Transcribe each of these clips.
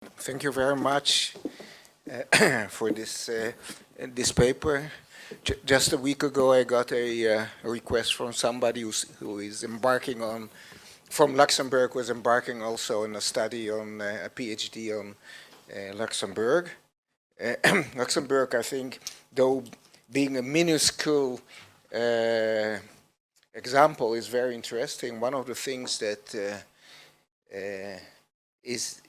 Thank you very much for this paper. Just a week ago, I got a request from somebody who is embarking on, from Luxembourg, was embarking also on a study on a PhD on Luxembourg. Luxembourg, I think, though being a minuscule example, is very interesting. One of the things that is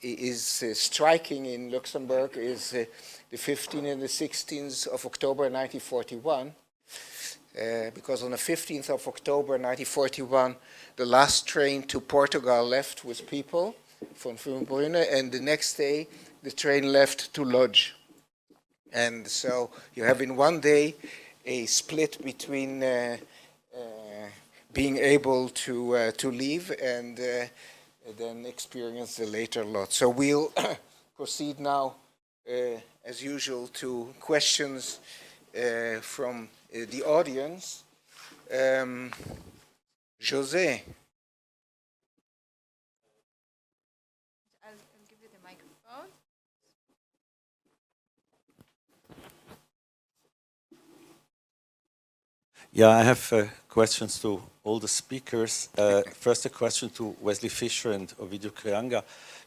striking in Luxembourg is the 15th and the 16th of October 1941, because on the 15th of October 1941, the last train to Portugal left with people from Brunne, and the next day the train left to Lodz. And so you have in one day a split between being able to leave and then experience the later lot. So we'll proceed now, as usual, to questions from the audience. José. I'll give you the microphone. Yeah, I have questions to all the speakers. First, a question to Wesley Fisher and Ovidio Krianga.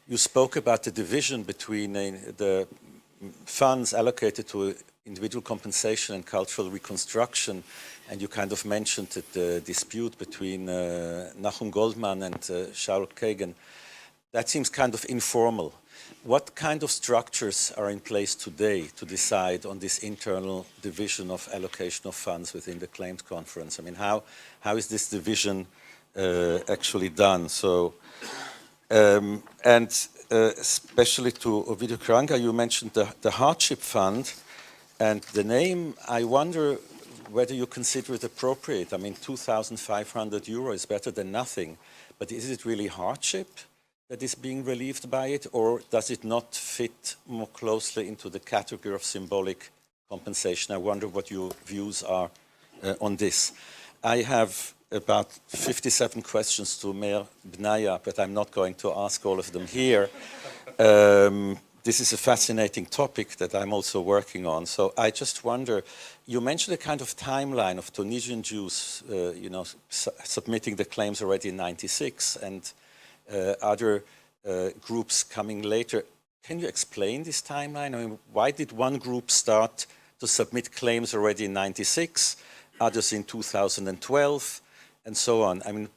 You spoke about the division between the funds allocated to individual compensation and cultural reconstruction, and you kind of mentioned that the dispute between Nachum Goldman and Shaul Kagan. That seems kind of informal. What kind of structures are in place today to decide on this internal division of allocation of funds within the claims conference? I mean, how is this division actually done? So, especially to Ovidio Krianga, you mentioned the hardship fund, and the name, I wonder whether you consider it appropriate. I mean, 2,500 euro is better than nothing, but is it really hardship that is being relieved by it, or does it not fit more closely into the category of symbolic compensation? I wonder what your views are on this. I have about 57 questions to Meir Bnaya, but I'm not going to ask all of them here. This is a fascinating topic that I'm also working on. So I just wonder, you mentioned a kind of timeline of Tunisian Jews, submitting the claims already in '96, and other groups coming later. Can you explain this timeline? I mean, why did one group start to submit claims already in '96, others in 2012, and so on? I mean,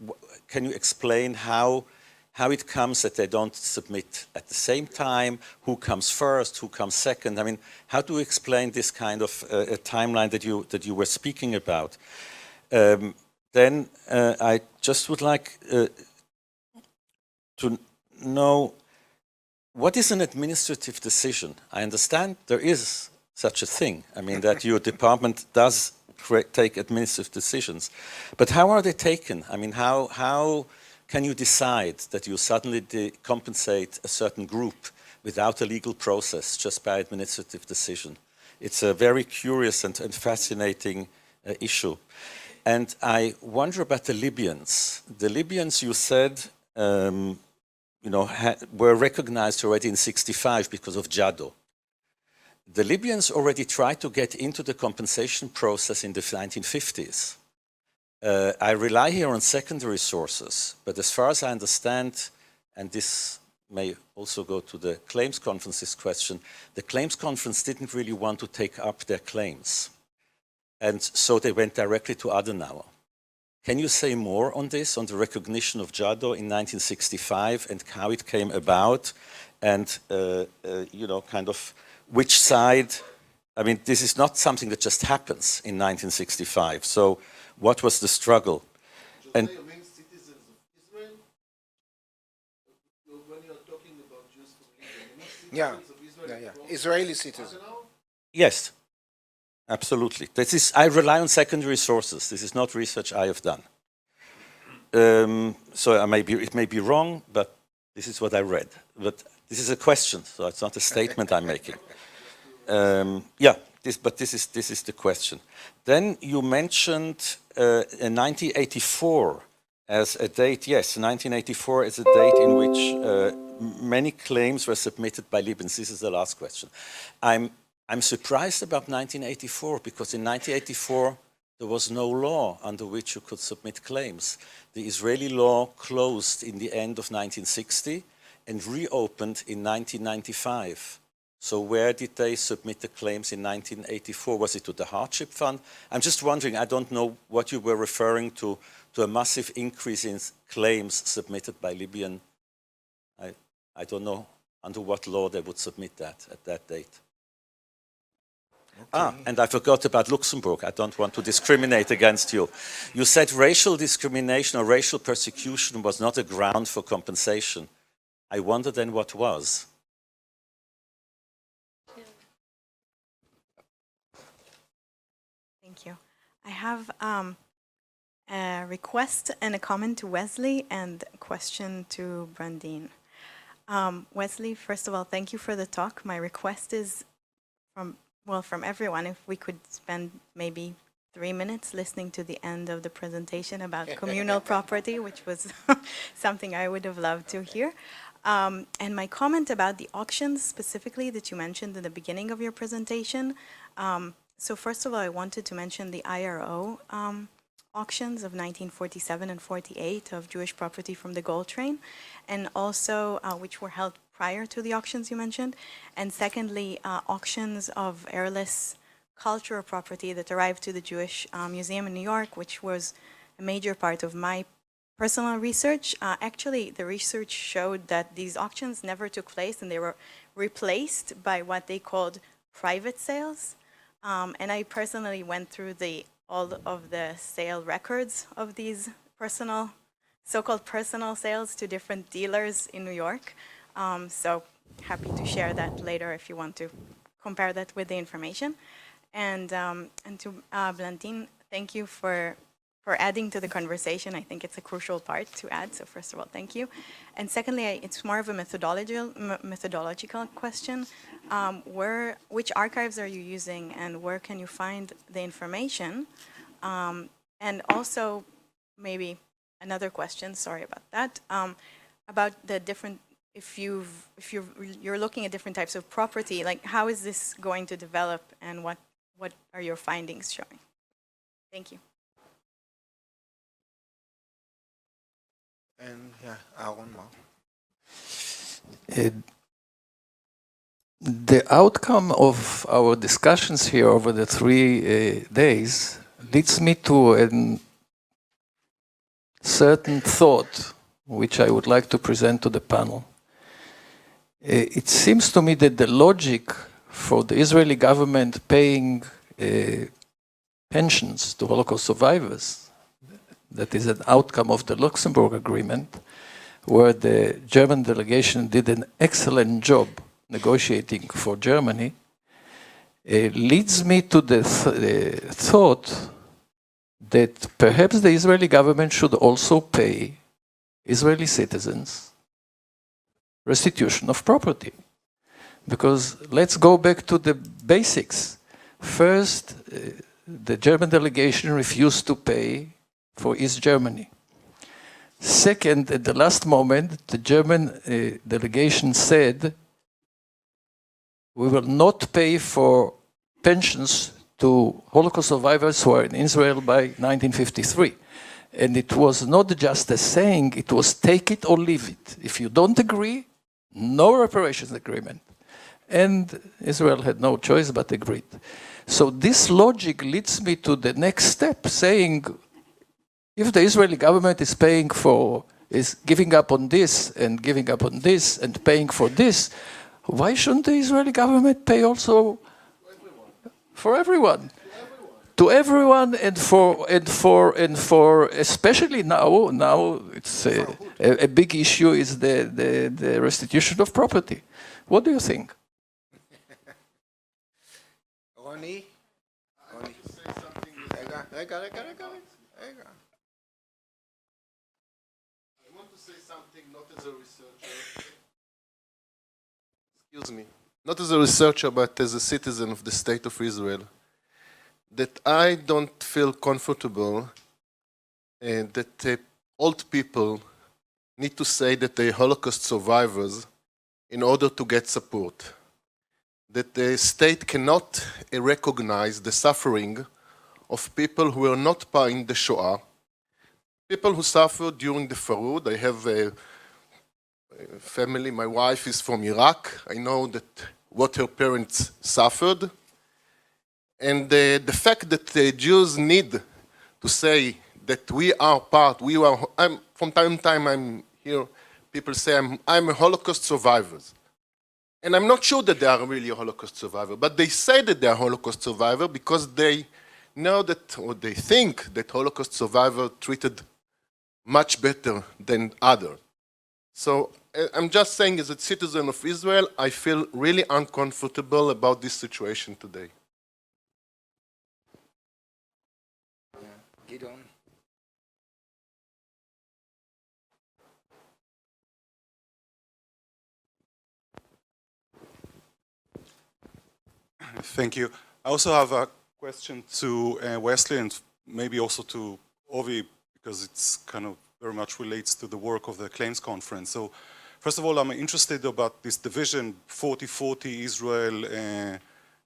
can you explain how it comes that they don't submit at the same time? Who comes first? Who comes second? I mean, how do you explain this kind of a timeline that you were speaking about? Then I just would like to know, what is an administrative decision? I understand there is such a thing. I mean, that your department does take administrative decisions. But how are they taken? I mean, how can you decide that you suddenly compensate a certain group without a legal process, just by administrative decision? It's a very curious and fascinating issue. And I wonder about the Libyans. The Libyans, you said, were recognized already in '65 because of Jado. The Libyans already tried to get into the compensation process in the 1950s. I rely here on secondary sources, but as far as I understand, and this may also go to the claims conference's question, the claims conference didn't really want to take up their claims. And so they went directly to Adenauer. Can you say more on this, on the recognition of Jado in 1965 and how it came about, and kind of which side? I mean, this is not something that just happens in 1965. So, what was the struggle? Jose, and you mean citizens of Israel? When you are talking about Jews from Libya, you mean citizens of Israel? Yeah. Israeli citizens. Yes. Absolutely. I rely on secondary sources. This is not research I have done. So it may be wrong, but this is what I read. But this is a question, so it's not a statement I'm making. This is the question. Then you mentioned 1984 as a date. Yes, 1984 is a date in which many claims were submitted by Libyans. This is the last question. I'm surprised about 1984 because in 1984 there was no law under which you could submit claims. The Israeli law closed in the end of 1960 and reopened in 1995. So where did they submit the claims in 1984? Was it to the hardship fund? I'm just wondering, I don't know what you were referring to a massive increase in claims submitted by Libyan. I don't know under what law they would submit that at that date. Okay. And I forgot about Luxembourg. I don't want to discriminate against you. You said racial discrimination or racial persecution was not a ground for compensation. I wonder then what was? Thank you. I have a request and a comment to Wesley and a question to Brandine. Wesley, first of all, thank you for the talk. My request is from everyone, if we could spend maybe 3 minutes listening to the end of the presentation about communal property, which was something I would have loved to hear. And my comment about the auctions specifically that you mentioned in the beginning of your presentation. So first of all, I wanted to mention the IRO auctions of 1947 and 48 of Jewish property from the gold train, and also which were held prior to the auctions you mentioned. And secondly, auctions of heirless cultural property that arrived to the Jewish Museum in New York, which was a major part of my personal research. Actually, the research showed that these auctions never took place and they were replaced by what they called private sales. And I personally went through all of the sale records of these so-called personal sales to different dealers in New York. So happy to share that later if you want to compare that with the information. And to Blantin, thank you for adding to the conversation. I think it's a crucial part to add. So first of all, thank you. And secondly, it's more of a methodological question. Which archives are you using and where can you find the information? And also, maybe another question, sorry about that, about the different, if you're looking at different types of property, like how is this going to develop and what are your findings showing? Thank you. And Aaron. The outcome of our discussions here over the 3 days leads me to a certain thought, which I would like to present to the panel. It seems to me that the logic for the Israeli government paying pensions to Holocaust survivors, that is an outcome of the Luxembourg Agreement, where the German delegation did an excellent job negotiating for Germany, leads me to the thought that perhaps the Israeli government should also pay Israeli citizens restitution of property. Because let's go back to the basics. First, the German delegation refused to pay for East Germany. Second, at the last moment, the German delegation said, we will not pay for pensions to Holocaust survivors who are in Israel by 1953. And it was not just a saying, it was take it or leave it. If you don't agree, no reparations agreement. And Israel had no choice but agreed. So this logic leads me to the next step, saying, if the Israeli government is giving up on this and giving up on this and paying for this, why shouldn't the Israeli government pay also for everyone? To everyone and for especially now it's a big issue is the restitution of property. What do you think? Ronnie? I want to say something not as a researcher. Excuse me. Not as a researcher, but as a citizen of the State of Israel. That I don't feel comfortable that old people need to say that they Holocaust survivors in order to get support. That the state cannot recognize the suffering of people who were not part in the Shoah, people who suffered during the Farud. I have a family, my wife is from Iraq. I know that what her parents suffered. And the fact that the Jews need to say that we are part, from time to time I'm here, people say I'm a Holocaust survivor. And I'm not sure that they are really a Holocaust survivor, but they say that they are Holocaust survivor because they know that, or they think that Holocaust survivor treated much better than others. So I'm just saying, as a citizen of Israel, I feel really uncomfortable about this situation today. Gidon. Thank you. I also have a question to Wesley and maybe also to Ovi, because it's kind of very much relates to the work of the Claims Conference. So first of all, I'm interested about this division 40-40 Israel and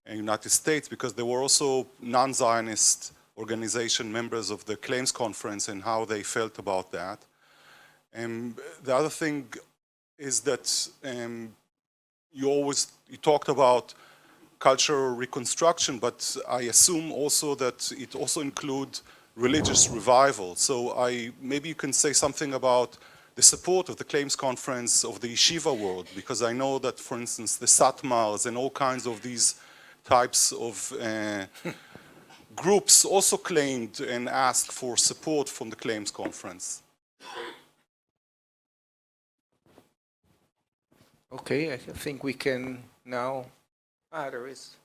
United States, because there were also non-Zionist organization members of the Claims Conference and how they felt about that. And the other thing is that you talked about cultural reconstruction, but I assume also that it also includes religious revival. So maybe you can say something about the support of the Claims Conference of the yeshiva world, because I know that, for instance, the Satmars and all kinds of these types of groups also claimed and asked for support from the Claims Conference. Okay, I think we can now. There is.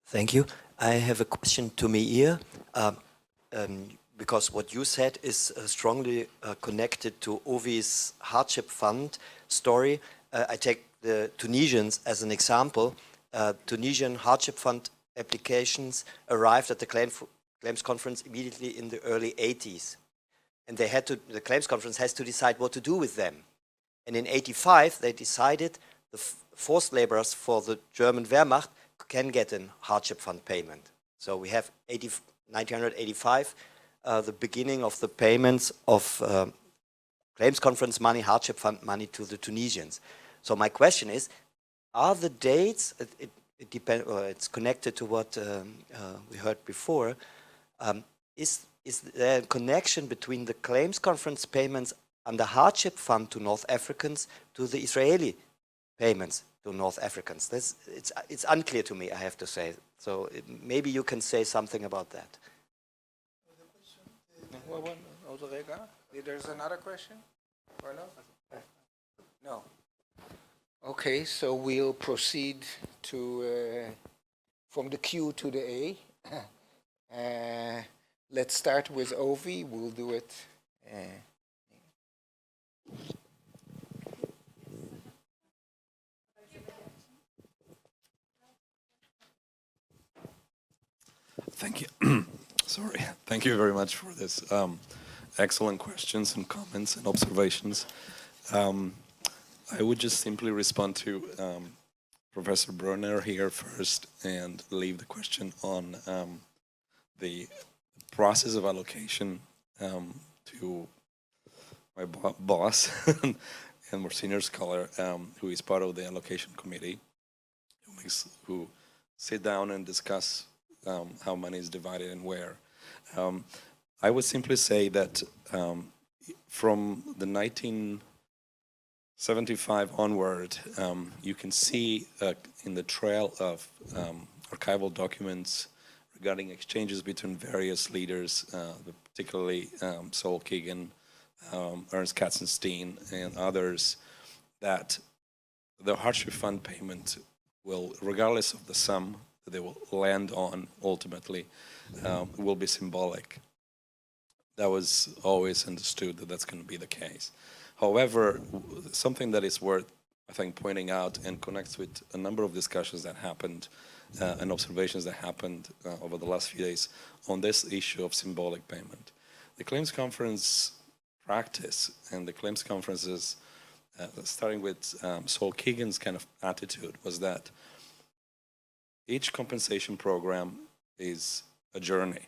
Thank you. I have a question to Meir, because what you said is strongly connected to Ovi's hardship fund story. I take the Tunisians as an example. Tunisian hardship fund applications arrived at the Claims Conference immediately in the early 80s. And the Claims Conference has to decide what to do with them. And in 85, they decided the forced laborers for the German Wehrmacht can get a hardship fund payment. So we have 1985, the beginning of the payments of Claims Conference money, hardship fund money to the Tunisians. So my question is, are the dates, it's connected to what we heard before, is there a connection between the Claims Conference payments and the hardship fund to North Africans to the Israeli payments to North Africans? It's unclear to me, I have to say. So maybe you can say something about that. There's another question? Or no? No. Okay, so we'll proceed to from the Q to the A. Let's start with Ovi. We'll do it. Thank you. Sorry. Thank you very much for this excellent questions and comments and observations. I would just simply respond to Professor Brunner here first and leave the question on the process of allocation to my boss and more senior scholar who is part of the allocation committee, who sit down and discuss how money is divided and where. I would simply say that from the 1975 onward, you can see in the trail of archival documents regarding exchanges between various leaders, particularly Sol Keegan, Ernst Katzenstein, and others, that the hardship fund payment will, regardless of the sum that they will land on ultimately, will be symbolic. That was always understood that that's going to be the case. However, something that is worth, I think, pointing out and connects with a number of discussions that happened and observations that happened over the last few days on this issue of symbolic payment. The claims conference practice and the claims conferences, starting with Saul Keegan's kind of attitude, was that each compensation program is a journey.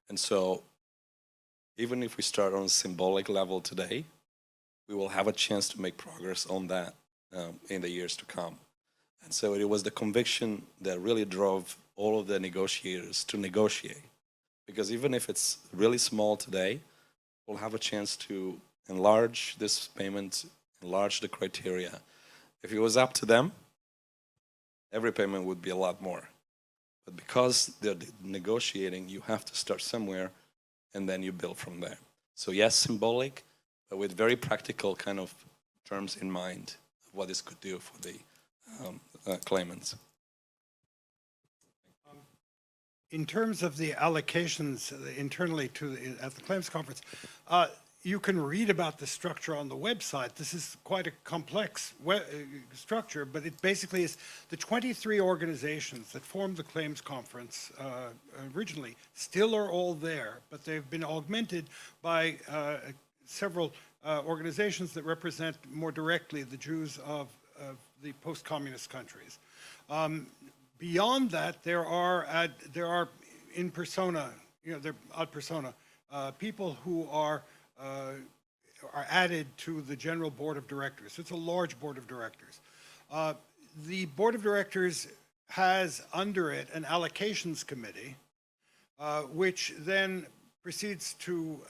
And so even if we start on a symbolic level today, we will have a chance to make progress on that in the years to come. And so it was the conviction that really drove all of the negotiators to negotiate. Because even if it's really small today, we'll have a chance to enlarge this payment, enlarge the criteria. If it was up to them, every payment would be a lot more. But because they're negotiating, you have to start somewhere and then you build from there. So yes, symbolic, but with very practical kind of terms in mind of what this could do for the claimants. In terms of the allocations internally at the claims conference, you can read about the structure on the website. This is quite a complex structure, but it basically is the 23 organizations that formed the claims conference originally still are all there, but they've been augmented by several organizations that represent more directly the Jews of the post-communist countries. Beyond that, there are in persona, they're ad persona, people who are added to the general board of directors. It's a large board of directors. The board of directors has under it an allocations committee, which then proceeds to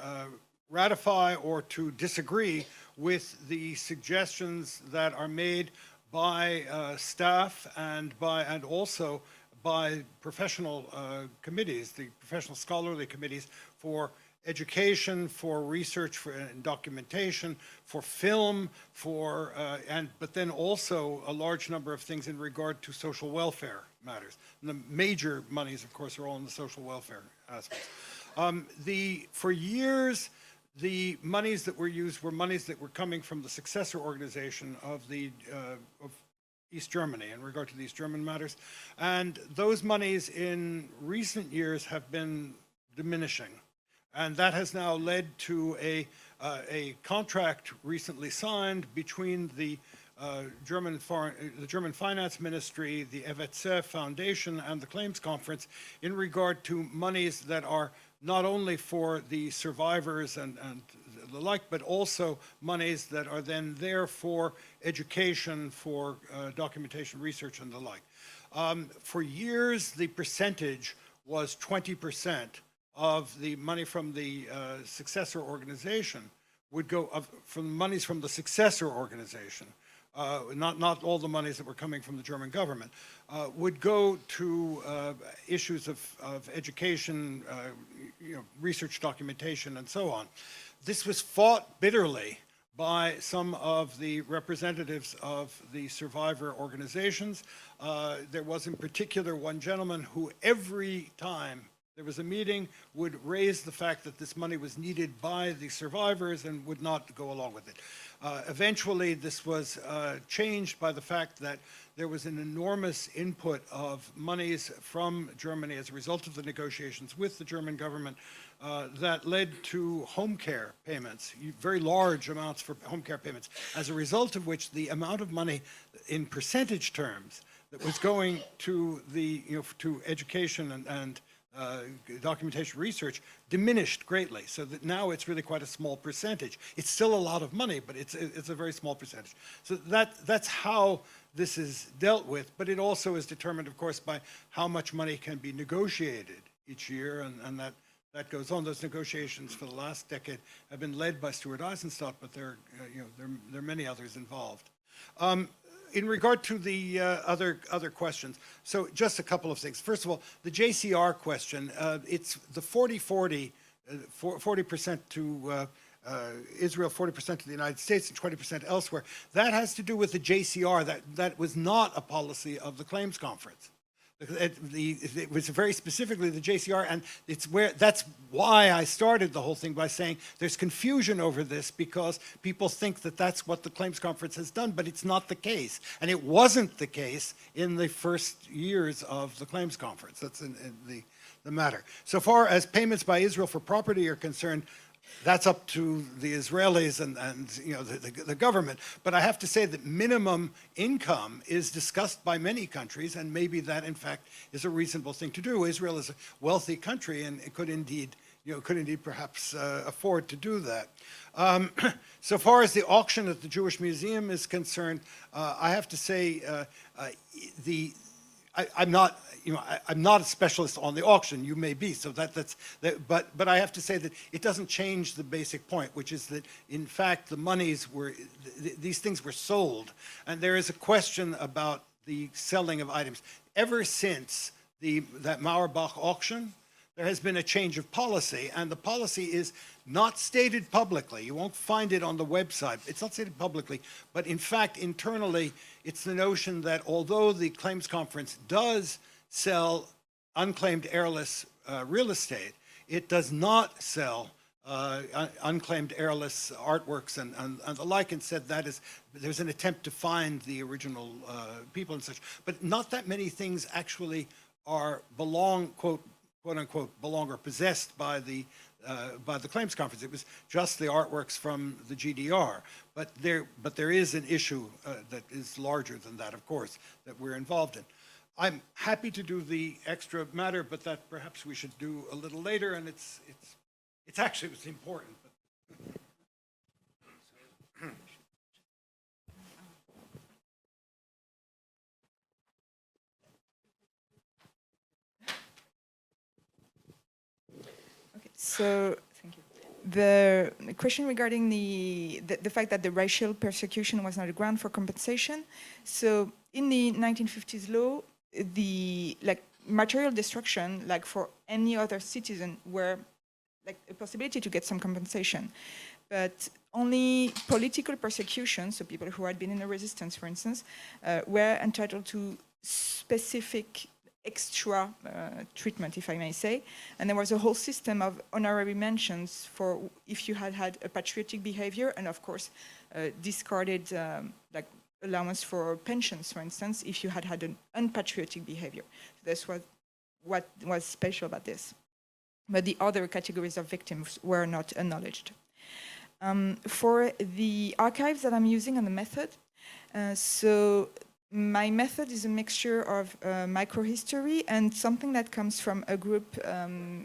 ratify or to disagree with the suggestions that are made by staff and also by professional committees, the professional scholarly committees for education, for research, for documentation, for film, but then also a large number of things in regard to social welfare matters. And the major monies, of course, are all in the social welfare aspects. For years, the monies that were used were monies that were coming from the successor organization of East Germany in regard to the East German matters. And those monies in recent years have been diminishing. And that has now led to a contract recently signed between the German Finance Ministry, the EVZ Foundation, and the Claims Conference in regard to monies that are not only for the survivors and the like, but also monies that are then there for education, for documentation, research, and the like. For years, the percentage was 20% of the money from the successor organization would go from monies from the successor organization, not all the monies that were coming from the German government, would go to issues of education, research documentation, and so on. This was fought bitterly by some of the representatives of the survivor organizations. There was in particular one gentleman who every time there was a meeting would raise the fact that this money was needed by the survivors and would not go along with it. Eventually, this was changed by the fact that there was an enormous input of monies from Germany as a result of the negotiations with the German government that led to home care payments, very large amounts for home care payments, as a result of which the amount of money in percentage terms that was going to to education and documentation research diminished greatly, so that now it's really quite a small percentage. It's still a lot of money, but it's a very small percentage. So that's how this is dealt with, but it also is determined, of course, by how much money can be negotiated each year, and that goes on. Those negotiations for the last decade have been led by Stuart Eizenstat, but there are many others involved. In regard to the other questions, so just a couple of things. First of all, the JCR question, it's the 40-40, 40% to Israel, 40% to the United States, and 20% elsewhere. That has to do with the JCR. That was not a policy of the Claims Conference. It was very specifically the JCR, and that's why I started the whole thing by saying there's confusion over this because people think that that's what the Claims Conference has done, but it's not the case. And it wasn't the case in the first years of the Claims Conference. That's in the matter. So far as payments by Israel for property are concerned, that's up to the Israelis and you know, the government. But I have to say that minimum income is discussed by many countries, and maybe that, in fact, is a reasonable thing to do. Israel is a wealthy country, and it could indeed, you know, perhaps afford to do that. So far as the auction at the Jewish Museum is concerned, I have to say I'm not, you know, I'm not a specialist on the auction. You may be, so but I have to say that it doesn't change the basic point, which is that in fact the monies were, these things were sold, and there is a question about the selling of items. Ever since that Mauerbach auction, there has been a change of policy, and the policy is not stated publicly. You won't find it on the website. It's not stated publicly, but in fact, internally, it's the notion that although the Claims Conference does sell unclaimed airless real estate, it does not sell unclaimed airless artworks and the like, and said that is, there's an attempt to find the original people and such, but not that many things actually belong, quote unquote, belong or possessed by the Claims Conference. It was just the artworks from the GDR. But there is an issue that is larger than that, of course, that we're involved in. I'm happy to do the extra matter, but that perhaps we should do a little later, and it's important. So, thank you. The question regarding the fact that the racial persecution was not a ground for compensation. So, in the 1950s law, the material destruction, like for any other citizen, were like a possibility to get some compensation, but only political persecution, so people who had been in the resistance, for instance, were entitled to specific extra treatment, if I may say. And there was a whole system of honorary mentions for if you had had a patriotic behavior, and of course discarded like allowance for pensions, for instance, if you had had an unpatriotic behavior. That's what was special about this. But the other categories of victims were not acknowledged. For the archives that I'm using and the method, so my method is a mixture of microhistory and something that comes from a group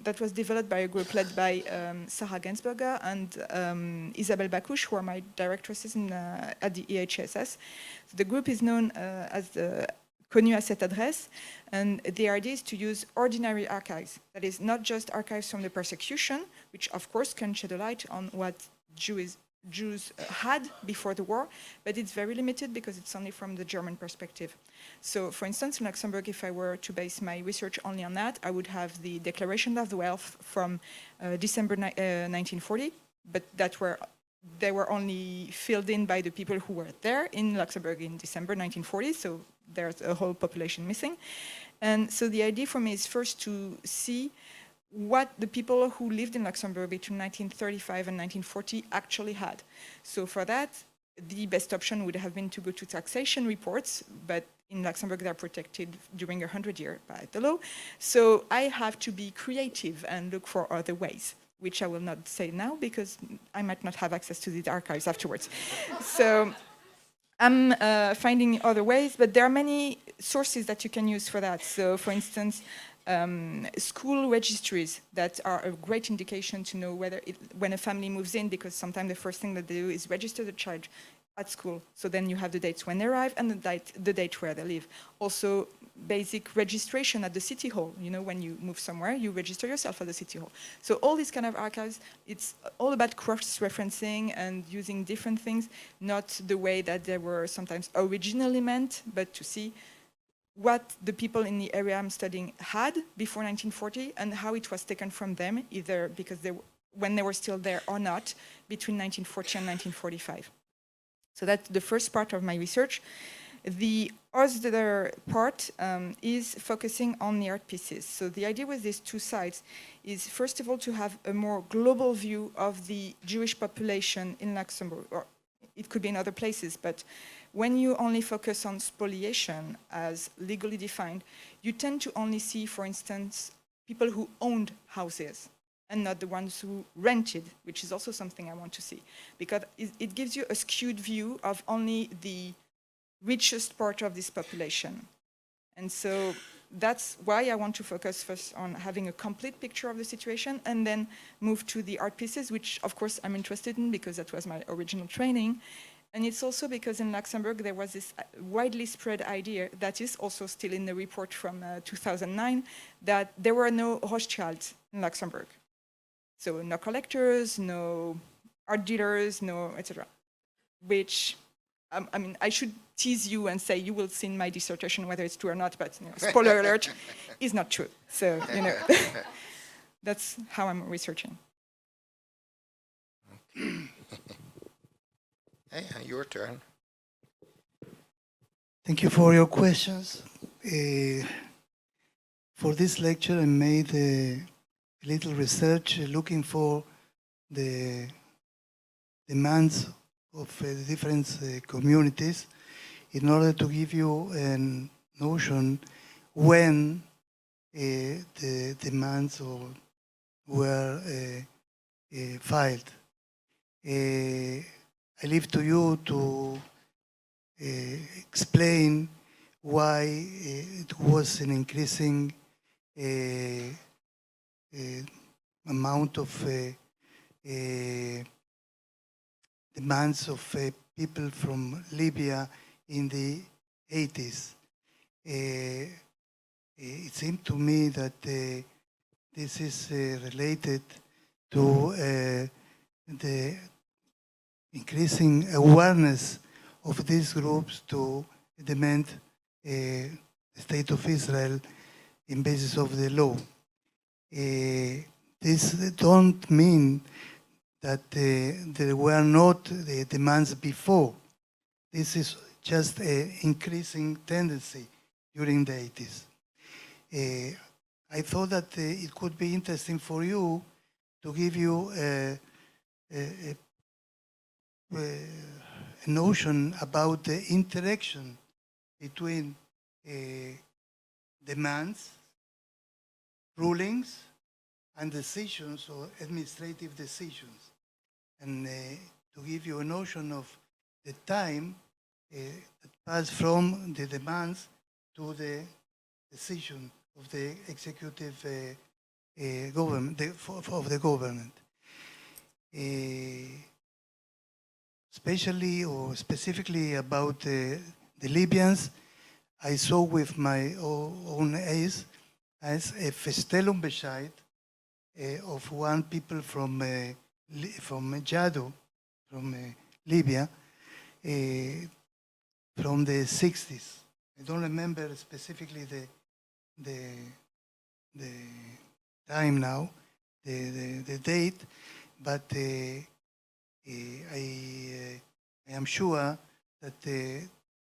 that was developed by a group led by Sarah Gensberger and Isabelle Bakush, who are my directresses at the EHSS. The group is known as the Connu à cette adresse, and the idea is to use ordinary archives. That is, not just archives from the persecution, which of course can shed a light on what Jews had before the war, but it's very limited because it's only from the German perspective. So, for instance, in Luxembourg, if I were to base my research only on that, I would have the Declaration of the Wealth from December 1940, but they were only filled in by the people who were there in Luxembourg in December 1940, so there's a whole population missing. And so the idea for me is first to see what the people who lived in Luxembourg between 1935 and 1940 actually had. So for that, the best option would have been to go to taxation reports, but in Luxembourg they're protected during 100 years by the law. So I have to be creative and look for other ways, which I will not say now because I might not have access to the archives afterwards. So I'm finding other ways, but there are many sources that you can use for that. So for instance, school registries that are a great indication to know when a family moves in, because sometimes the first thing that they do is register the child at school. So then you have the dates when they arrive and the date where they live. Also, basic registration at the city hall. You know, when you move somewhere, you register yourself at the city hall. So all these kind of archives, it's all about cross-referencing and using different things, not the way that they were sometimes originally meant, but to see what the people in the area I'm studying had before 1940 and how it was taken from them, either because when they were still there or not, between 1940 and 1945. So that's the first part of my research. The other part is focusing on the art pieces. So the idea with these two sites is, first of all, to have a more global view of the Jewish population in Luxembourg, or it could be in other places, but when you only focus on spoliation as legally defined, you tend to only see, for instance, people who owned houses and not the ones who rented, which is also something I want to see, because it gives you a skewed view of only the richest part of this population. And so that's why I want to focus first on having a complete picture of the situation and then move to the art pieces, which of course I'm interested in because that was my original training. And it's also because in Luxembourg there was this widely spread idea that is also still in the report from 2009, that there were no Rothschilds in Luxembourg. So no collectors, no art dealers, no etc. Which, I mean, I should tease you and say you will see in my dissertation whether it's true or not, but you know, spoiler alert, is not true. So, you know, that's how I'm researching. Hey, your turn. Thank you for your questions. For this lecture, I made a little research looking for the demands of the different communities in order to give you a notion when the demands were filed. I leave to you to explain why it was an increasing amount of demands of people from Libya in the 80s. It seemed to me that this is related to the increasing awareness of these groups to demand the state of Israel in basis of the law. This don't mean that there were not the demands before. This is just an increasing tendency during the 80s. I thought that it could be interesting for you to give you a notion about the interaction between demands, rulings, and decisions or administrative decisions, and to give you a notion of the time that passed from the demands to the decision of the executive government, of the government. Especially or specifically about the Libyans, I saw with my own eyes as a festellum bescheid of one people from Jado, from Libya, from the 60s. I don't remember specifically the time now, the date, but I am sure that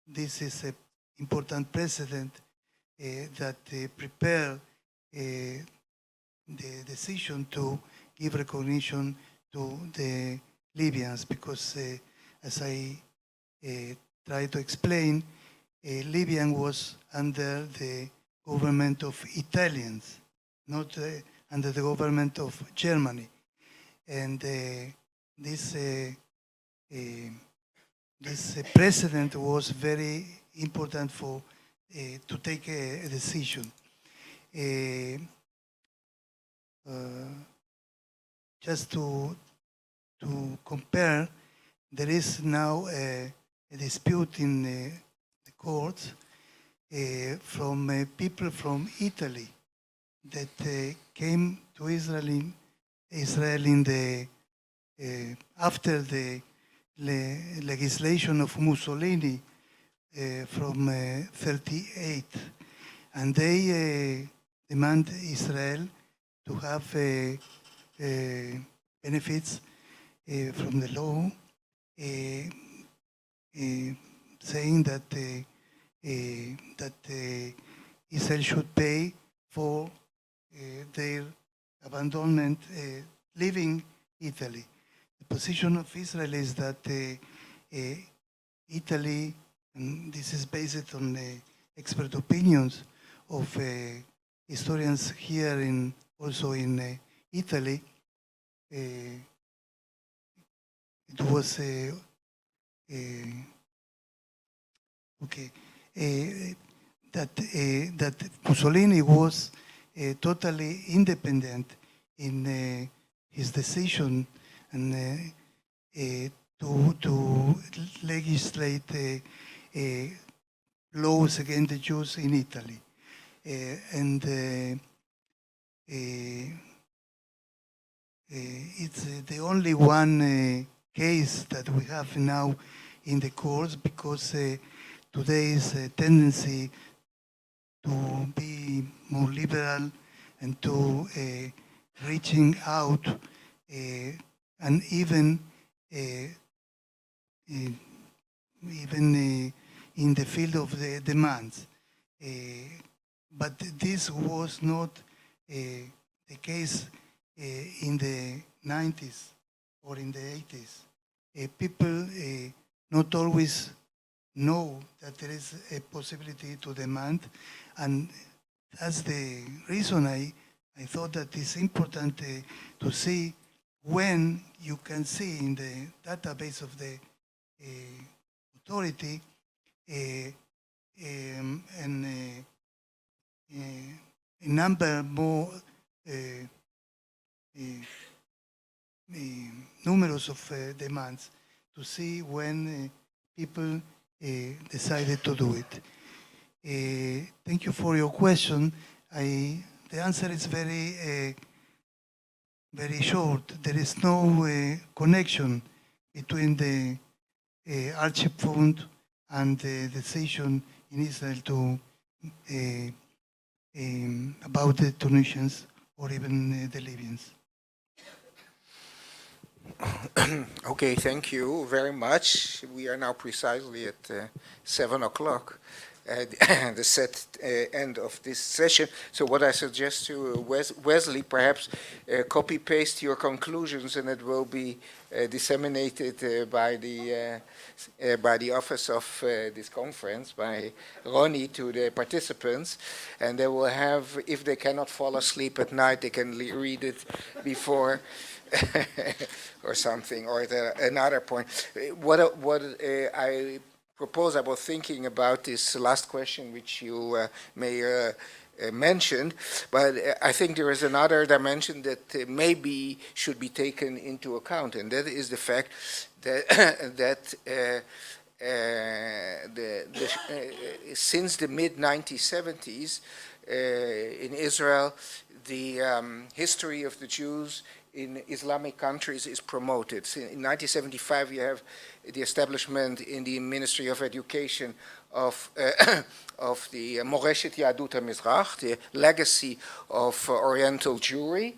this is an important precedent that prepare the decision to give recognition to the Libyans, because as I try to explain, Libya was under the government of Italians, not under the government of Germany. And this precedent was very important for to take a decision. Just to compare, there is now a dispute in the courts from people from Italy that came to Israel in the after the legislation of Mussolini from 38, and they demand Israel to have benefits from the law, saying that that Israel should pay for their abandonment, leaving Italy. The position of Israel is that Italy, and this is based on expert opinions of historians here in also in Italy. It was okay that Mussolini was totally independent in his decision and to legislate laws against the Jews in Italy. It's the only one case that we have now in the courts, because today's tendency to be more liberal and to reaching out and even in the field of the demands. But this was not the case in the 90s or in the 80s. People not always know that there is a possibility to demand, and that's the reason I thought that it's important to see when you can see in the database of the authority a number more numerous of demands, to see when people decided to do it. Thank you for your question. The answer is very short. There is no connection between the hardship fund and the decision in Israel to about the Tunisians or even the Libyans. Okay, thank you very much. We are now precisely at 7 o'clock, the set end of this session. So what I suggest to Wesley, perhaps copy-paste your conclusions, and it will be disseminated by the office of this conference, by Ronnie, to the participants, and they will have, if they cannot fall asleep at night, they can read it before or something, or another point. What I propose, I was thinking about this last question, which you may mentioned, but I think there is another dimension that maybe should be taken into account, and that is the fact that since the mid-1970s in Israel, the history of the Jews in Islamic countries is promoted. So in 1975, you have the establishment in the Ministry of Education of the Moreshet Yadut HaMizrach, the legacy of Oriental Jewry,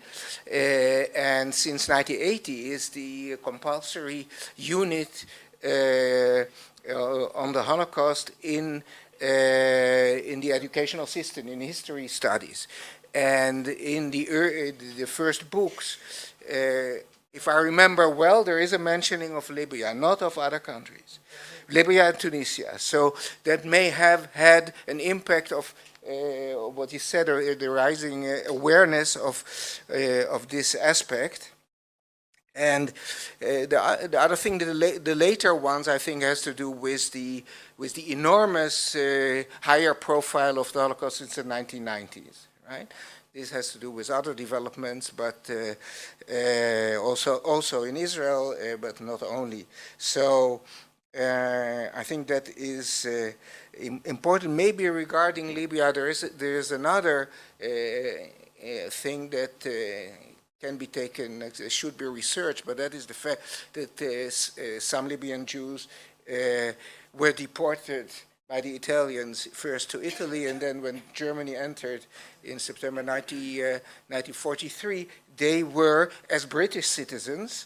and since 1980 is the compulsory unit on the Holocaust in the educational system, in history studies. And in the first books, if I remember well, there is a mentioning of Libya, not of other countries, Libya and Tunisia. So that may have had an impact of what you said, the rising awareness of this aspect. And the other thing, the later ones, I think, has to do with the enormous higher profile of the Holocaust since the 1990s. Right? This has to do with other developments, but also in Israel, but not only. So I think that is important. Maybe regarding Libya, there is another thing that can be taken, should be researched, but that is the fact that some Libyan Jews were deported by the Italians first to Italy, and then when Germany entered in September 1943, they were, as British citizens,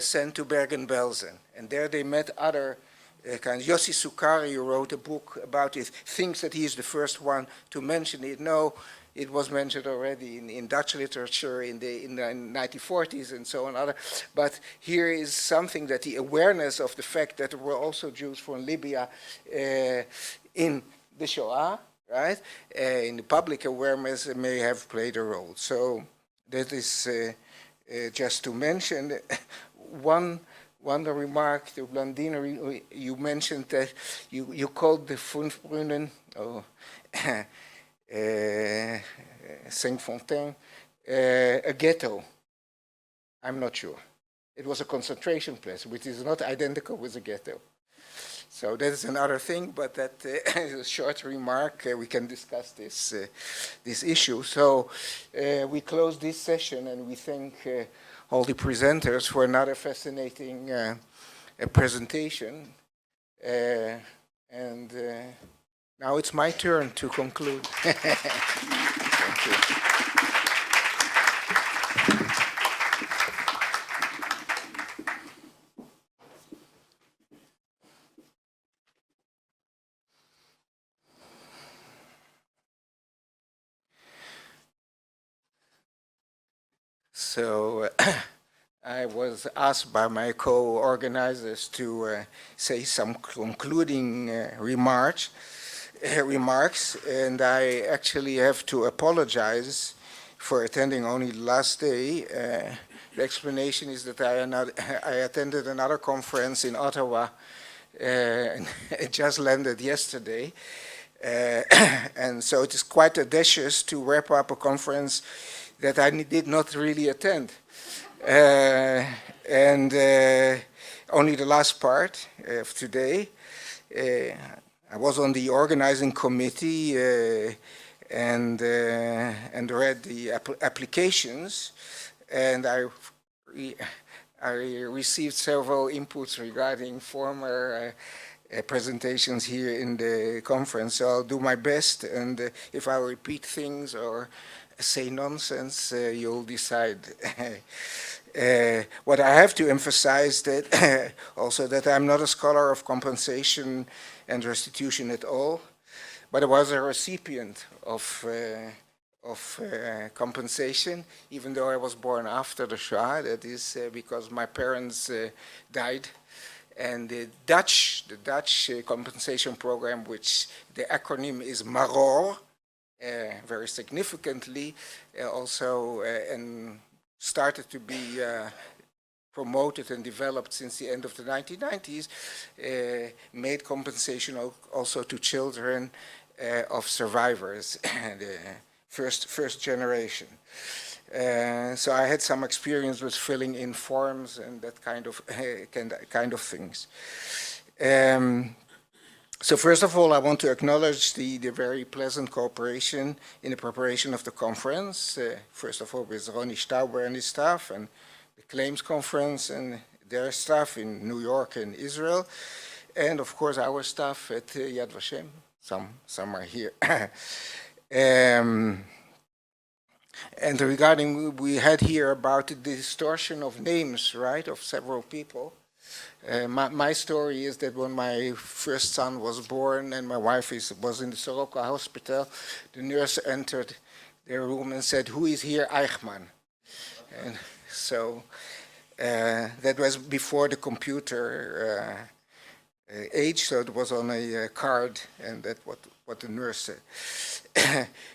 sent to Bergen-Belsen. And there they met other Yossi Sukari wrote a book about it, thinks that he is the first one to mention it. No, it was mentioned already in Dutch literature in the 1940s and so on. But here is something that the awareness of the fact that there were also Jews from Libya in the Shoah, right, in the public awareness may have played a role. So that is just to mention. One remark to Blandine, you mentioned that you called the Fünfbrunnen, Saint-Fontaine, a ghetto. I'm not sure. It was a concentration place, which is not identical with a ghetto. So that is another thing, but that is a short remark. We can discuss this issue. So we close this session, and we thank all the presenters for another fascinating presentation. And now it's my turn to conclude. Thank you. So I was asked by my co-organizers to say some concluding remarks, and I actually have to apologize for attending only the last day. The explanation is that I attended another conference in Ottawa, and it just landed yesterday. And so it is quite audacious to wrap up a conference that I did not really attend. And only the last part of today. I was on the organizing committee and read the applications, and I received several inputs regarding former presentations here in the conference. So I'll do my best, and if I repeat things or say nonsense, you'll decide. What I have to emphasize that also that I'm not a scholar of compensation and restitution at all, but I was a recipient of compensation, even though I was born after the Shoah. That is because my parents died. And the Dutch compensation program, which the acronym is MAROR, very significantly also and started to be promoted and developed since the end of the 1990s, made compensation also to children of survivors, the first generation. So I had some experience with filling in forms and that kind of things. So first of all, I want to acknowledge the very pleasant cooperation in the preparation of the conference. First of all, with Ronnie Stauber and his staff, and the Claims Conference and their staff in New York and Israel, and of course our staff at Yad Vashem. Some are here. And regarding, we had here about the distortion of names, right, of several people. My story is that when my first son was born and my wife was in the Soroka hospital, the nurse entered their room and said, "Who is here? Eichmann." And so that was before the computer age, so it was on a card, and that's what the nurse said.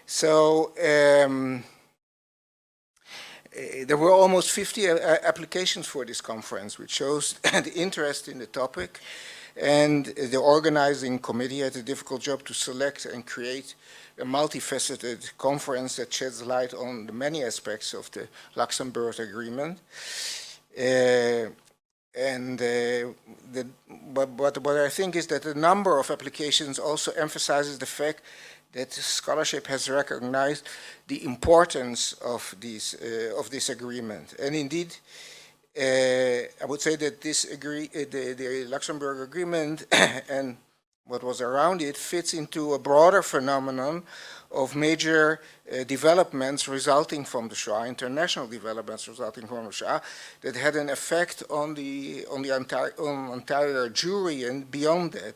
So there were almost 50 applications for this conference, which shows the interest in the topic. And the organizing committee had a difficult job to select and create a multifaceted conference that sheds light on the many aspects of the Luxembourg Agreement. But what I think is that the number of applications also emphasizes the fact that scholarship has recognized the importance of this agreement. And indeed, I would say that the Luxembourg Agreement and what was around it, fits into a broader phenomenon of major developments resulting from the Shoah, international developments resulting from the Shoah, that had an effect on the entire Jewry and beyond that.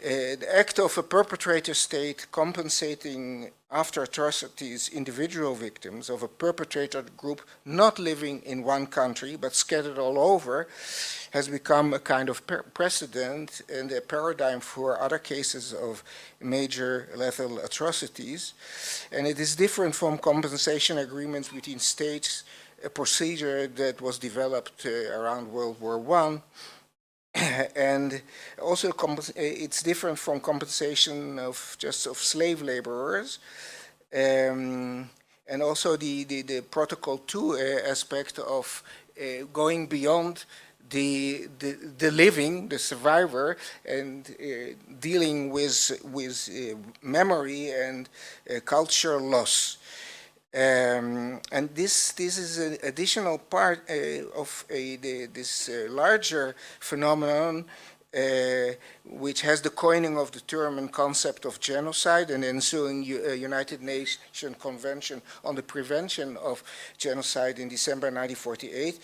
The act of a perpetrator state compensating after atrocities individual victims of a perpetrator group not living in one country but scattered all over has become a kind of precedent and a paradigm for other cases of major lethal atrocities. And it is different from compensation agreements between states, a procedure that was developed around World War I. And also it's different from compensation of slave laborers, and also the Protocol 2 aspect of going beyond the living, the survivor, and dealing with memory and cultural loss. And this is an additional part of this larger phenomenon, which has the coining of the term and concept of genocide and ensuing United Nations Convention on the Prevention of Genocide in December 1948,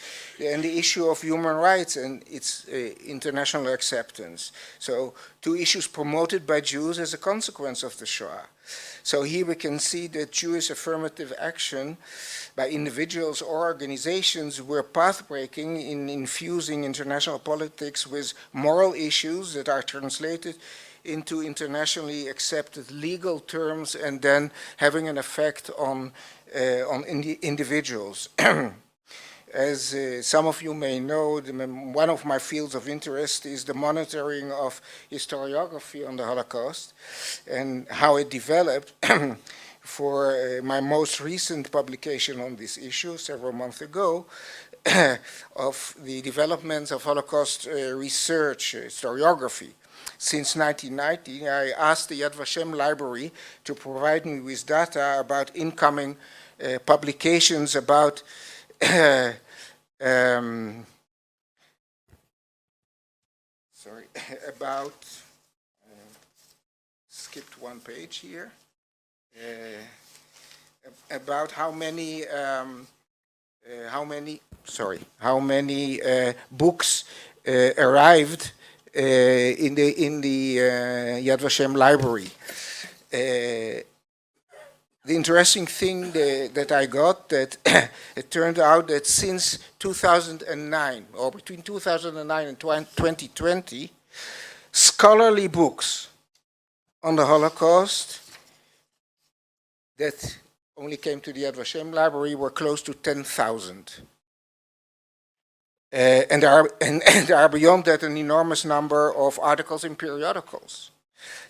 and the issue of human rights and its international acceptance. So, two issues promoted by Jews as a consequence of the Shoah. So here we can see that Jewish affirmative action by individuals or organizations were path-breaking in infusing international politics with moral issues that are translated into internationally accepted legal terms and then having an effect on individuals. As some of you may know, one of my fields of interest is the monitoring of historiography on the Holocaust and how it developed. For my most recent publication on this issue, several months ago, of the developments of Holocaust research, historiography. Since 1990, I asked the Yad Vashem Library to provide me with data about incoming publications about skipped one page here, about how many books arrived in the Yad Vashem Library. The interesting thing that I got, that it turned out that since 2009, or between 2009 and 2020, scholarly books on the Holocaust that only came to the Yad Vashem Library were close to 10,000. And there are beyond that an enormous number of articles in periodicals.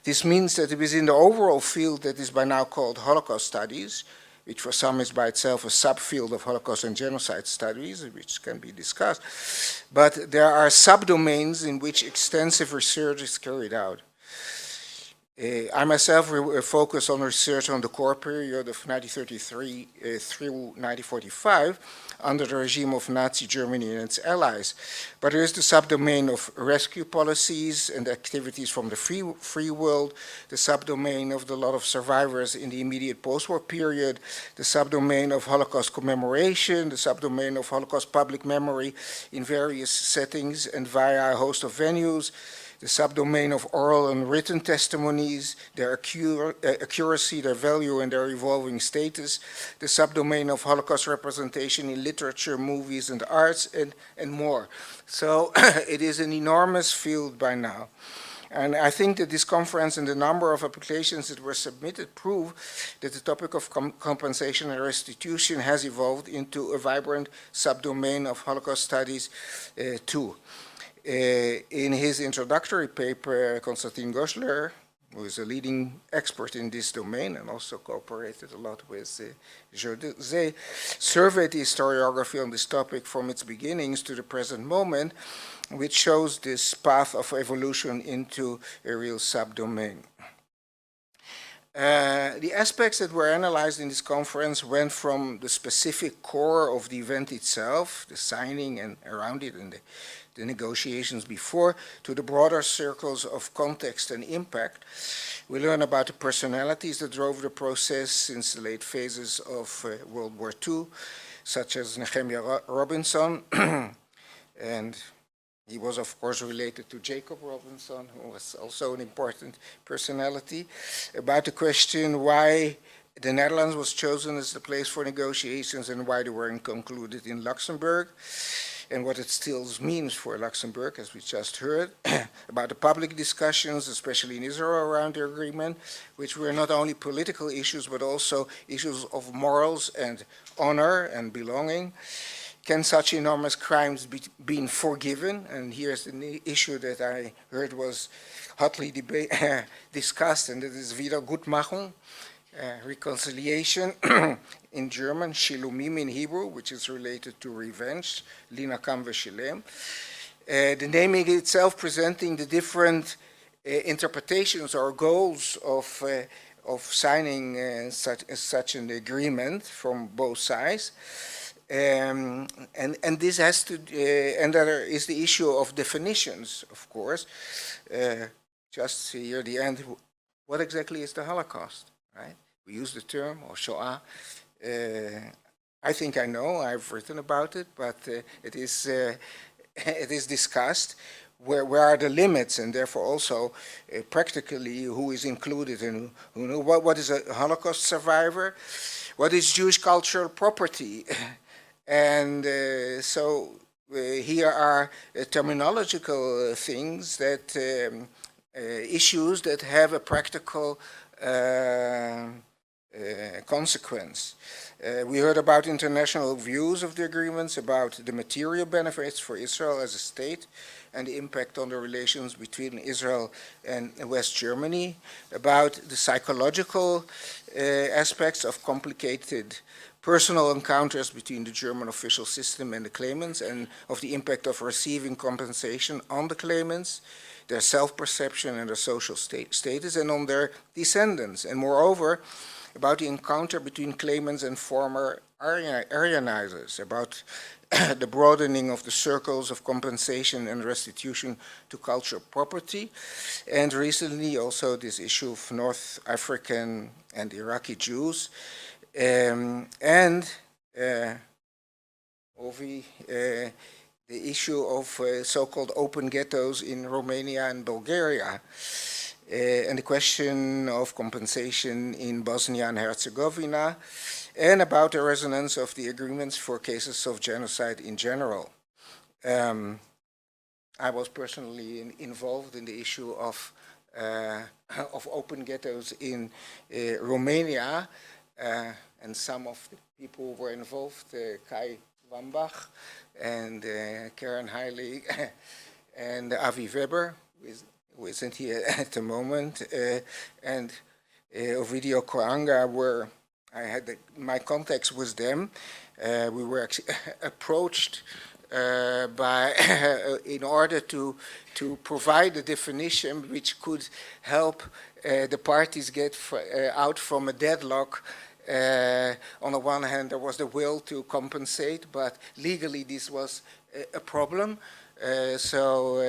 This means that within the overall field that is by now called Holocaust Studies, which for some is by itself a subfield of Holocaust and Genocide Studies, which can be discussed, but there are subdomains in which extensive research is carried out. I myself focus on research on the core period of 1933 through 1945 under the regime of Nazi Germany and its allies. But there is the subdomain of rescue policies and activities from the free world, the subdomain of the lot of survivors in the immediate post-war period, the subdomain of Holocaust commemoration, the subdomain of Holocaust public memory in various settings and via a host of venues, the subdomain of oral and written testimonies, their accuracy, their value, and their evolving status, the subdomain of Holocaust representation in literature, movies, and arts, and more. So it is an enormous field by now. And I think that this conference and the number of applications that were submitted prove that the topic of compensation and restitution has evolved into a vibrant subdomain of Holocaust studies too. In his introductory paper, Konstantin Goschler, who is a leading expert in this domain and also cooperated a lot with José, surveyed the historiography on this topic from its beginnings to the present moment, which shows this path of evolution into a real subdomain. The aspects that were analyzed in this conference went from the specific core of the event itself, the signing and around it, and the negotiations before, to the broader circles of context and impact. We learn about the personalities that drove the process since the late phases of World War II, such as Nehemiah Robinson, and he was, of course, related to Jacob Robinson, who was also an important personality, about the question why the Netherlands was chosen as the place for negotiations and why they weren't concluded in Luxembourg, and what it still means for Luxembourg, as we just heard, about the public discussions, especially in Israel, around the agreement, which were not only political issues, but also issues of morals and honor and belonging. Can such enormous crimes be forgiven? And here's the issue that I heard was hotly discussed, and that is Wiedergutmachung, reconciliation in German, Shilumim in Hebrew, which is related to revenge, Linakam v'Shilem. The naming itself presenting the different interpretations or goals of signing such an agreement from both sides. And this has to, and there is the issue of definitions, of course. Just here, the end, what exactly is the Holocaust, right? We use the term, or Shoah. I think I know, I've written about it, but it is discussed. Where are the limits, and therefore also practically who is included and who know what is a Holocaust survivor, what is Jewish cultural property. And so here are terminological things that, issues that have a practical consequence. We heard about international views of the agreements, about the material benefits for Israel as a state, and the impact on the relations between Israel and West Germany, about the psychological aspects of complicated personal encounters between the German official system and the claimants, and of the impact of receiving compensation on the claimants, their self-perception and their social status, and on their descendants. And moreover, about the encounter between claimants and former Aryanizers, about the broadening of the circles of compensation and restitution to cultural property, and recently also this issue of North African and Iraqi Jews, the issue of so-called open ghettos in Romania and Bulgaria, and the question of compensation in Bosnia and Herzegovina, and about the resonance of the agreements for cases of genocide in general. I was personally involved in the issue of open ghettos in Romania, and some of the people who were involved, Kai Wambach and Karen Heilig and Aviv Weber, who isn't here at the moment, and Ovidio Koanga, where I had my contacts with them. We were approached in order to provide a definition which could help the parties get out from a deadlock. On the one hand, there was the will to compensate, but legally this was a problem. So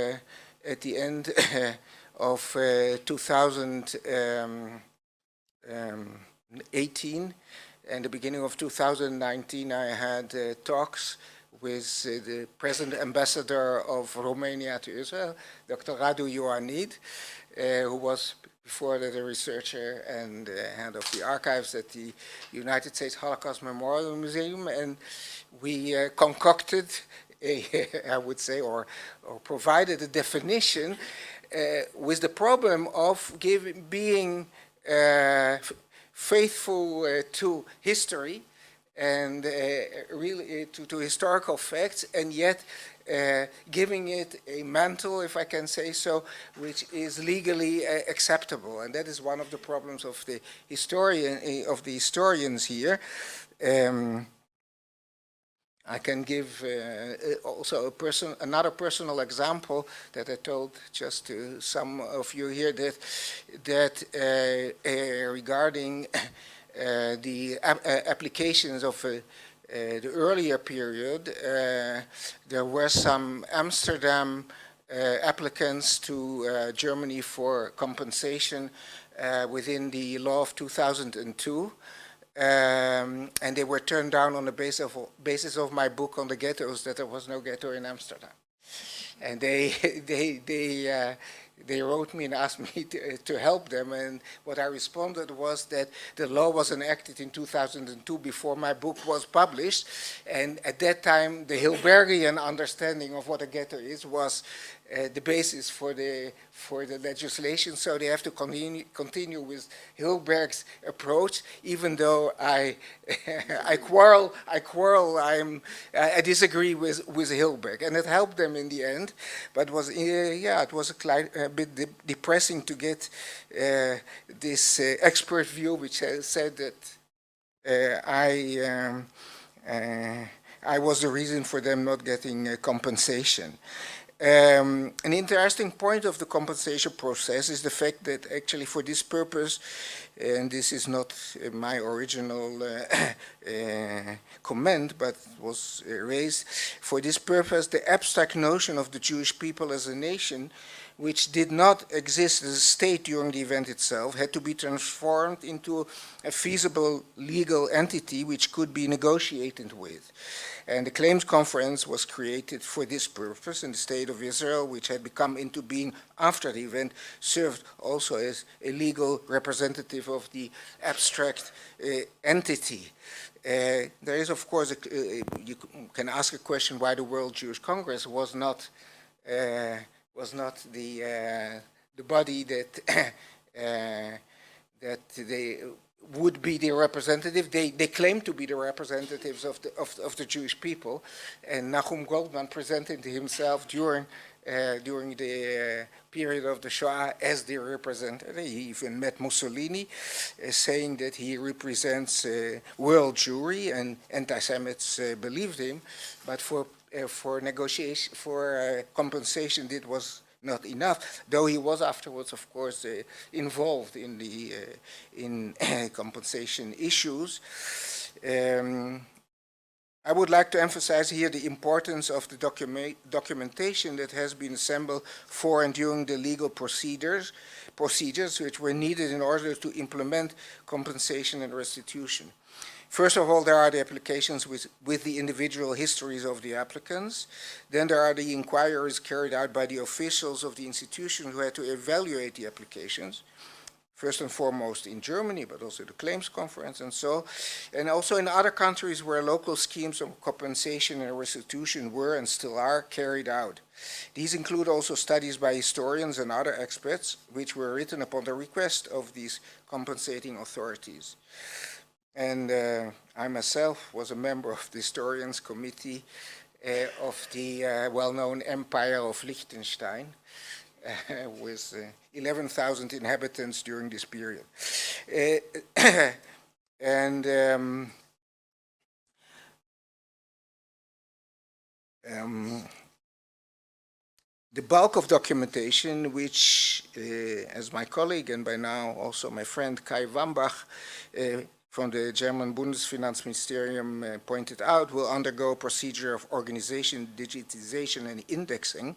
at the end of 2018 and the beginning of 2019, I had talks with the present ambassador of Romania to Israel, Dr. Radu Ioannid, who was before that a researcher and head of the archives at the United States Holocaust Memorial Museum, and we concocted I would say, or provided a definition with the problem of being faithful to history and really to historical facts, and yet giving it a mantle, if I can say so, which is legally acceptable. And that is one of the problems of the historians here. I can give also another personal example that I told just to some of you here, that regarding the applications of the earlier period, there were some Amsterdam applicants to Germany for compensation within the law of 2002. And they were turned down on the basis of my book on the ghettos, that there was no ghetto in Amsterdam. And they wrote me and asked me to help them, and what I responded was that the law was enacted in 2002 before my book was published, and at that time the Hilbergian understanding of what a ghetto is was the basis for the legislation, so they have to continue with Hilberg's approach, even though I disagree with Hilberg, and it helped them in the end, but it was a bit depressing to get this expert view which said that I was the reason for them not getting compensation. An interesting point of the compensation process is the fact that actually for this purpose, and this is not my original comment, but was raised, for this purpose, the abstract notion of the Jewish people as a nation, which did not exist as a state during the event itself, had to be transformed into a feasible legal entity which could be negotiated with. And the Claims Conference was created for this purpose, and the State of Israel, which had become into being after the event, served also as a legal representative of the abstract entity. There is, of course, you can ask a question why the World Jewish Congress was not the body that that they would be the representative. They claim to be the representatives of the Jewish people, and Nachum Goldman presented himself during the period of the Shoah as the representative. He even met Mussolini, saying that he represents world Jewry, and anti-Semites believed him, but for compensation it was not enough, though he was afterwards, of course, involved in the compensation issues. I would like to emphasize here the importance of the documentation that has been assembled for and during the legal procedures which were needed in order to implement compensation and restitution. First of all, there are the applications with the individual histories of the applicants. Then there are the inquiries carried out by the officials of the institution who had to evaluate the applications, first and foremost in Germany, but also the Claims Conference and also in other countries where local schemes of compensation and restitution were and still are carried out. These include also studies by historians and other experts, which were written upon the request of these compensating authorities. And I myself was a member of the Historians Committee of the well-known Empire of Liechtenstein, with 11,000 inhabitants during this period. The bulk of documentation, which, as my colleague and by now also my friend Kai Wambach from the German Bundesfinanzministerium pointed out, will undergo a procedure of organization, digitization, and indexing,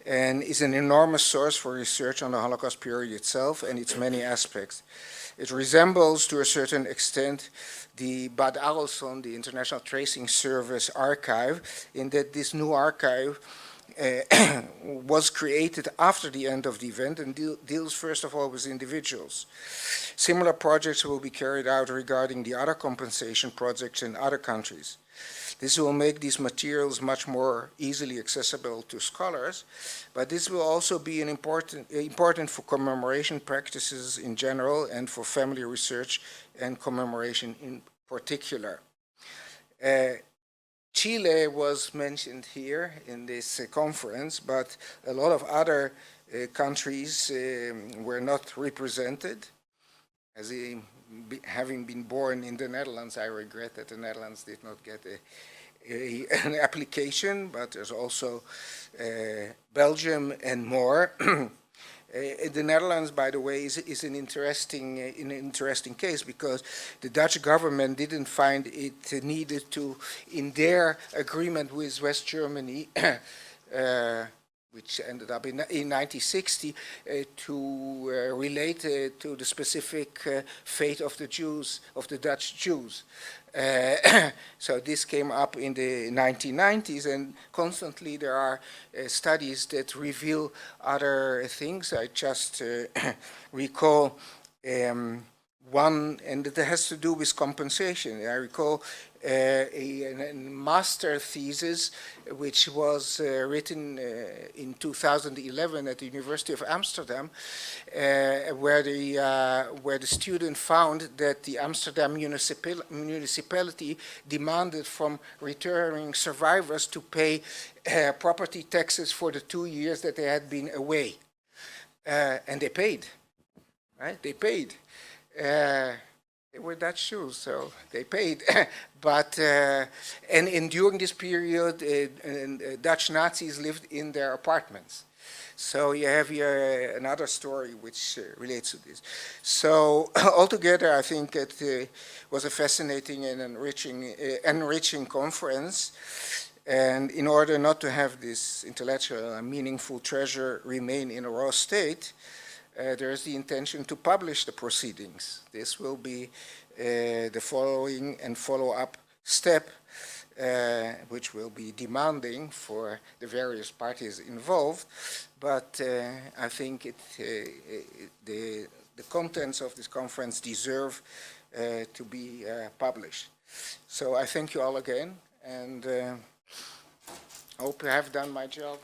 and is an enormous source for research on the Holocaust period itself and its many aspects. It resembles, to a certain extent, the Bad Arolson, the International Tracing Service archive, in that this new archive was created after the end of the event and deals first of all with individuals. Similar projects will be carried out regarding the other compensation projects in other countries. This will make these materials much more easily accessible to scholars, but this will also be important for commemoration practices in general and for family research and commemoration in particular. Chile was mentioned here in this conference, but a lot of other countries were not represented. As having been born in the Netherlands, I regret that the Netherlands did not get an application, but there's also Belgium and more. The Netherlands, by the way, is an interesting case because the Dutch government didn't find it needed to, in their agreement with West Germany, which ended up in 1960, to relate to the specific fate of the Jews, of the Dutch Jews. So this came up in the 1990s, and constantly there are studies that reveal other things. I just recall one, and it has to do with compensation. I recall a master thesis which was written in 2011 at the University of Amsterdam, where the student found that the Amsterdam municipality demanded from returning survivors to pay property taxes for the 2 years that they had been away, and they paid. Right? They paid. They were Dutch Jews, so they paid. But and during this period, Dutch Nazis lived in their apartments. So you have here another story which relates to this. So altogether, I think it was a fascinating and enriching conference. And in order not to have this intellectual and meaningful treasure remain in a raw state, there is the intention to publish the proceedings. This will be the following and follow-up step, which will be demanding for the various parties involved. But I think the contents of this conference deserve to be published. So I thank you all again, and hope I have done my job.